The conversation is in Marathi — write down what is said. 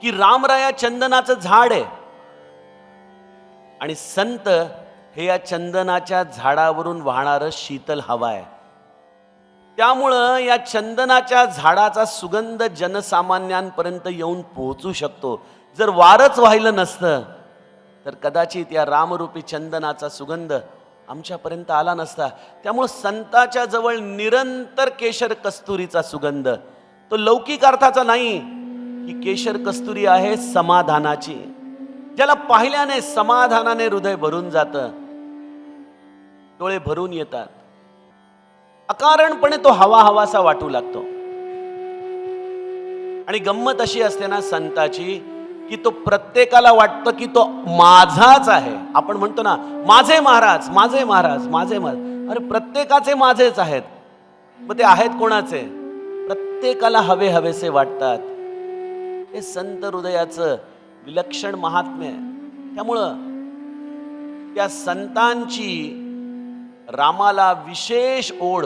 की रामराया चंदनाचं झाड आहे आणि संत हे या चंदनाच्या झाडावरून वाहणारं शीतल हवा आहे. त्यामुळं या चंदनाच्या झाडाचा सुगंध जनसामान्यांपर्यंत येऊन पोहोचू शकतो. जर वारच वाहिलं नसतं तर कदाचित या रामरूपी चंदनाचा सुगंध आमच्यापर्यंत आला नसता. त्यामुळं संताच्या जवळ निरंतर केशर कस्तुरीचा सुगंध, तो लौकिक अर्थाचा नाही. ही केशर कस्तुरी आहे समाधानाची, ज्याला पाहिल्याने समाधानाने हृदय भरून जातं, डोळे भरून येतात, अकारणपणे तो हवा हवासा वाटू लागतो. आणि गंमत अशी असते ना संताची, की तो प्रत्येकाला वाटतं की तो माझाच आहे. आपण म्हणतो ना माझे महाराज, माझे महाराज, माझे महाराज. अरे प्रत्येकाचे माझेच आहेत. मग ते आहेत कोणाचे? प्रत्येकाला हवे हवेसे वाटतात. हे संत हृदयाचं विलक्षण महात्म्य आहे. त्यामुळं त्या संतांची रामाला विशेष ओढ